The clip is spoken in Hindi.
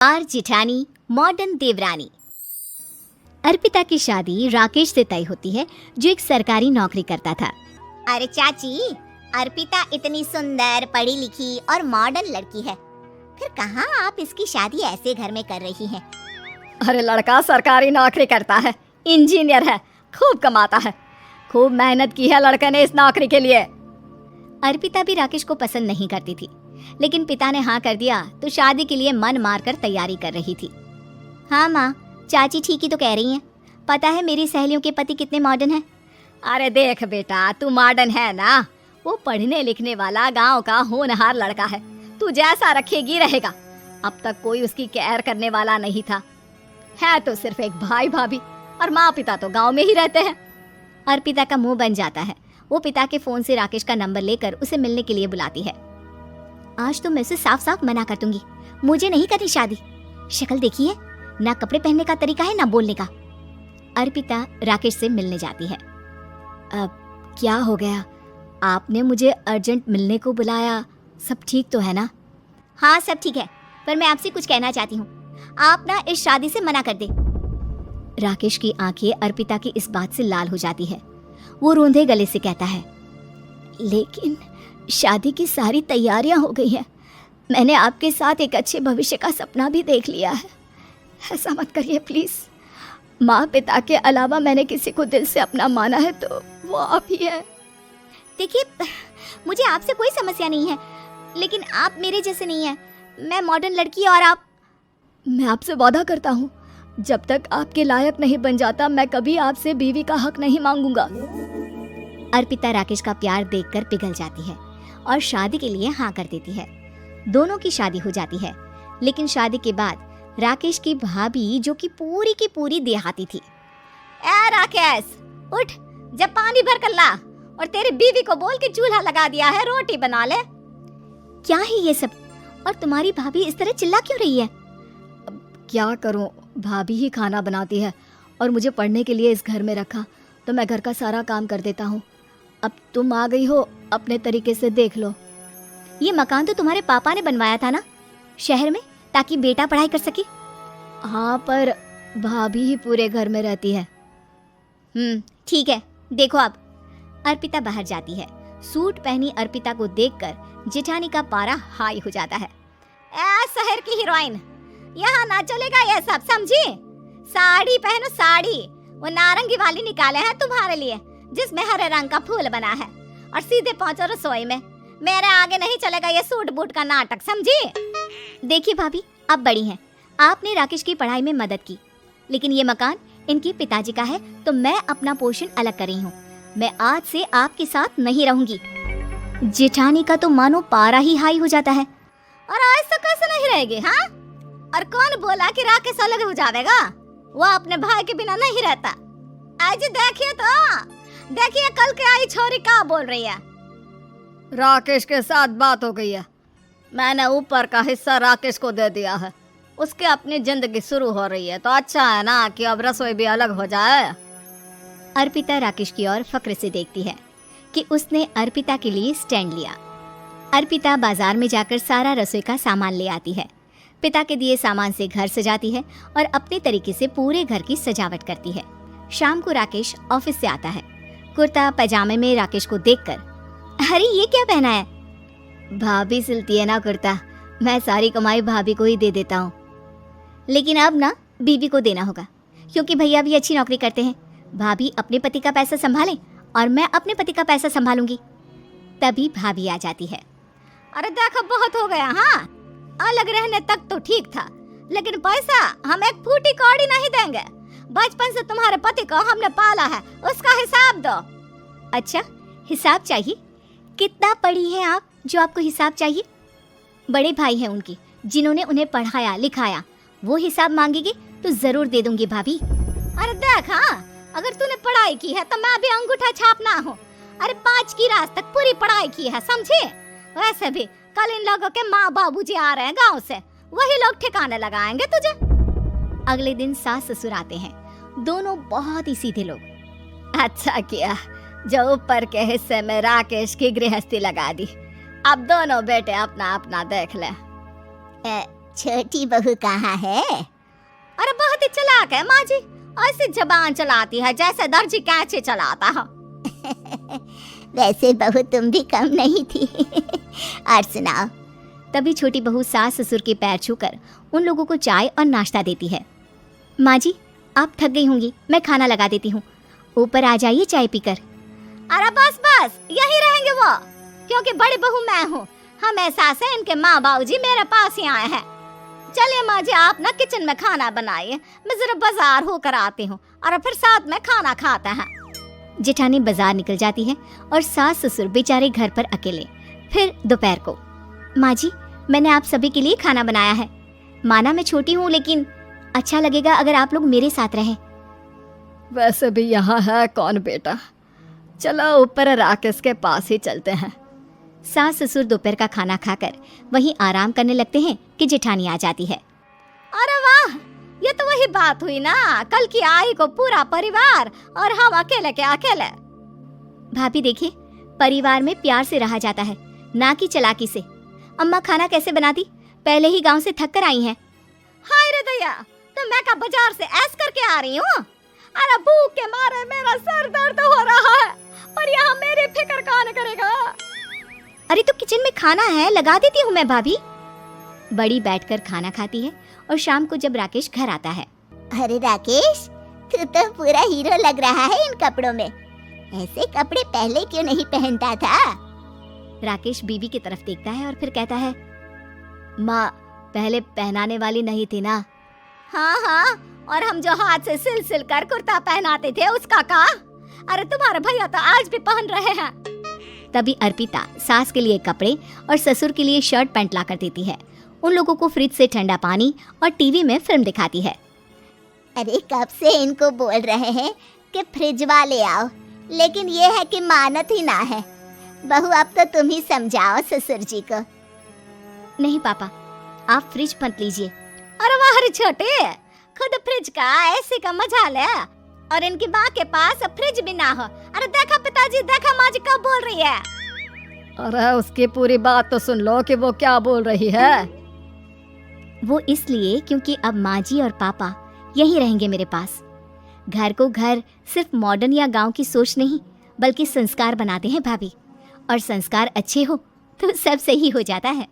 आर जिठानी मॉडर्न देवरानी। अर्पिता की शादी राकेश से तय होती है, जो एक सरकारी नौकरी करता था। अरे चाची, अर्पिता इतनी सुंदर, पढ़ी लिखी और मॉडर्न लड़की है, फिर कहाँ आप इसकी शादी ऐसे घर में कर रही हैं? अरे लड़का सरकारी नौकरी करता है, इंजीनियर है, खूब कमाता है, खूब मेहनत की है लड़के ने इस नौकरी के लिए। अर्पिता भी राकेश को पसंद नहीं करती थी, लेकिन पिता ने हाँ कर दिया तो शादी के लिए मन मारकर तैयारी कर रही थी। हाँ माँ, चाची ठीक ही तो कह रही हैं। पता है मेरी सहेलियों के पति कितने मॉडर्न हैं। अरे देख बेटा, तू मॉडर्न है ना, वो पढ़ने लिखने वाला गांव का होनहार लड़का है, तू जैसा रखेगी रहेगा। अब तक कोई उसकी केयर करने वाला नहीं था, है तो सिर्फ एक भाई भाभी, और माँ पिता तो गांव में ही रहते हैं। अर्पिता का मुंह बन जाता है। वो पिता के फोन से राकेश का नंबर लेकर उसे मिलने के लिए बुलाती है। आज तो मैं उसे साफ साफ मना कर दूंगी, मुझे नहीं करनी शादी। शक्ल देखी है, ना कपड़े पहनने का तरीका है ना बोलने का। अर्पिता राकेश से मिलने जाती है। अब क्या हो गया, आपने मुझे अर्जेंट मिलने को बुलाया, सब ठीक तो है ना? हाँ सब ठीक है, पर मैं आपसे कुछ कहना चाहती हूँ, आप ना इस शादी से मना कर दे। राकेश की आंखें अर्पिता की इस बात से लाल हो जाती है। वो रोंधे गले से कहता है, लेकिन शादी की सारी तैयारियां हो गई हैं, मैंने आपके साथ एक अच्छे भविष्य का सपना भी देख लिया है, ऐसा मत करिए प्लीज। माँ पिता के अलावा मैंने किसी को दिल से अपना माना है तो वो आप ही है। देखिए, मुझे आपसे कोई समस्या नहीं है, लेकिन आप मेरे जैसे नहीं हैं। मैं मॉडर्न लड़की और आप। मैं आपसे वादा करता हूँ, जब तक आपके लायक नहीं बन जाता मैं कभी आपसे बीवी का हक नहीं मांगूंगा। अर्पिता राकेश का प्यार देखकर पिघल जाती है और शादी के लिए हाँ कर देती है। दोनों की शादी हो जाती है, लेकिन शादी के बाद राकेश की भाभी, जो कि पूरी देहाती थी, ए राकेश, उठ, जब पानी भर कर ला और तेरी बीवी को बोल के चूल्हा लगा दिया है, रोटी बना ले। क्या है ये सब, और तुम्हारी भाभी इस तरह चिल्ला क्यों रही है? क्या करूं, भाभी ही खाना बनाती है और मुझे पढ़ने के लिए इस घर में रखा, तो मैं घर का सारा काम कर देता हूँ। अब तुम आ गई हो, अपने तरीके से देख लो। ये मकान तो तुम्हारे पापा ने बनवाया था ना शहर में, ताकि बेटा पढ़ाई कर सके। हाँ, पर भाभी ही पूरे घर में रहती है। ठीक है, देखो अब। अर्पिता बाहर जाती है। सूट पहनी अर्पिता को देखकर जेठानी का पारा हाई हो जाता है। ए शहर की हीरोइन, यहाँ ना चलेगा ये सब, समझी? साड़ी पहनो साड़ी, वो नारंगी वाली निकाले हैं तुम्हारे लिए, जिसमें हरे रंग का फूल बना है, और सीधे पहुंचो रसोई में। मेरे आगे नहीं चलेगा ये सूट बूट का नाटक, समझी? देखिए भाभी, आप बड़ी हैं, आपने राकेश की पढ़ाई में मदद की, लेकिन ये मकान इनके पिताजी का है, तो मैं अपना पोर्शन अलग कर रही हूँ। मैं आज से आपके साथ नहीं रहूंगी। जेठानी का तो मानो पारा ही हाई हो जाता है। और ऐसा कैसे नहीं रहेगी? हाँ, और कौन बोला कि राकेश अलग हो जाएगा? वो अपने भाई के बिना नहीं रहता। आज देखिए तो, देखिए कल के आई छोरी क्या बोल रही है। राकेश के साथ बात हो गई है, मैंने ऊपर का हिस्सा राकेश को दे दिया है, उसकी अपनी जिंदगी शुरू हो रही है, तो अच्छा है ना कि अब रसोई भी अलग हो जाए। अर्पिता राकेश की ओर फक्र से देखती है कि उसने अर्पिता के लिए स्टैंड लिया। अर्पिता बाजार में जाकर सारा रसोई का सामान ले आती है। पिता के दिए सामान से घर सजाती है और अपने तरीके से पूरे घर की सजावट करती है। शाम को राकेश ऑफिस से आता है। कुर्ता पैजामे में राकेश को देखकर, अरे ये क्या पहना है? भाभी सिलती है ना कुर्ता, मैं सारी कमाई भाभी को ही दे देता हूँ। लेकिन अब ना बीवी को देना होगा, क्योंकि भैया भी अच्छी नौकरी करते हैं। भाभी अपने पति का पैसा संभालें और मैं अपने पति का पैसा संभालूंगी। तभी भाभी आ जाती है। अरे देखो, बहुत हो गया। हाँ, अलग रहने तक तो ठीक था, लेकिन पैसा हम एक फूटी कौड़ी नहीं देंगे। बचपन से तुम्हारे पति को हमने पाला है, उसका हिसाब दो। अच्छा, हिसाब चाहिए? कितना पढ़ी है आप जो आपको हिसाब चाहिए? बड़े भाई हैं उनके, जिन्होंने उन्हें पढ़ाया लिखाया, वो हिसाब मांगेगी तो जरूर दे दूंगी भाभी। अरे देख, हाँ, अगर तूने पढ़ाई की है तो मैं भी अंगूठा छापना हूँ। अरे 5 की रात तक पूरी पढ़ाई की है, समझे? वैसे भी कल इन लोगों के माँ बाबूजी आ रहे हैं गांव से, वही लोग ठिकाने लगाएंगे तुझे। अगले दिन सास ससुर आते हैं, दोनों बहुत ही सीधे लोग। अच्छा किया जो ऊपर के हिस्से में राकेश की गृहस्थी लगा दी, अब दोनों बेटे अपना अपना देख ले। छोटी बहू कहाँ है? अरे बहुत ही चालाक है माँ जी, ऐसी जबान चलाती है जैसे दर्जी कैंची चलाता है। वैसे बहू तुम भी कम नहीं थी। और सुनाओ। तभी छोटी बहू सास ससुर के पैर छूकर उन लोगों को चाय और नाश्ता देती है। माँ जी, आप थक गई होंगी, मैं खाना लगा देती हूँ, ऊपर आ जाइए चाय पीकर। अरे बस बस, यही रहेंगे वो, क्योंकि बड़ी बहू मैं हूँ। हम एहसास है इनके माँ बाबूजी मेरे पास ही आए हैं। चलिए माँ जी, आप ना किचन में खाना बनाइए, मैं जरा बाजार होकर आती हूँ और फिर साथ में खाना खाते हैं। जेठानी बाजार निकल जाती है और सास ससुर बेचारे घर पर अकेले। फिर दोपहर को, माँ जी, मैंने आप सभी के लिए खाना बनाया है। माना मैं छोटी हूँ, लेकिन अच्छा लगेगा अगर आप लोग मेरे साथ रहें। वैसे भी यहाँ है कौन बेटा, चलो ऊपर राकेश के पास ही चलते हैं। सास ससुर दोपहर का खाना खाकर वहीं आराम करने लगते हैं कि जेठानी आ जाती है। अरे वाह, ये तो वही बात हुई ना, कल की आई को पूरा परिवार और हम अकेले के अकेले। भाभी देखिए, परिवार में प्यार से रहा जाता है, ना कि चालाकी से। अम्मा खाना कैसे बनाती, पहले ही गांव से थक कर आई हैं। हाय रे दया, तो मैं का बाजार से ऐस करके आ रही हूँ। अरे भूख के मारे मेरा सर दर्द हो रहा है, पर यहाँ मेरी फिक्र कौन करेगा। अरे तो किचन में खाना है, लगा देती हूँ मैं भाभी। बड़ी बैठकर खाना खाती है और शाम को जब राकेश घर आता है। अरे राकेश, तू तो पूरा हीरो लग रहा है इन कपड़ों में, ऐसे कपड़े पहले क्यों नहीं पहनता था? राकेश बीवी की तरफ देखता है और फिर कहता है, माँ पहले पहनाने वाली नहीं थी ना। हाँ हाँ, और हम जो हाथ से सिल सिल कर कुर्ता पहनाते थे उसका का? अरे तुम्हारे भैया तो आज भी पहन रहे हैं। तभी अर्पिता सास के लिए कपड़े और ससुर के लिए शर्ट पैंट ला कर देती है। उन लोगों को फ्रिज से ठंडा पानी और टीवी में फिल्म दिखाती है। अरे कब से इनको बोल रहे हैं कि फ्रिज वाले आओ, लेकिन ये है कि मानत ही ना है। बहू अब तो तुम ही समझाओ ससुर जी को। नहीं पापा, आप फ्रिज मत लीजिए। अरे वाह रे छोटे, खुद फ्रिज का ऐसे का मजा ले, और इनकी माँ के पास फ्रिज भी ना हो। अरे देखा पिताजी, देखा माँ जी कब बोल रही है। अरे उसकी पूरी बात तो सुन लो कि वो क्या बोल रही है। वो इसलिए क्योंकि अब माँ जी और पापा यहीं रहेंगे मेरे पास। घर को घर सिर्फ मॉडर्न या गांव की सोच नहीं, बल्कि संस्कार बनाते हैं भाभी, और संस्कार अच्छे हो तो सब सही हो जाता है।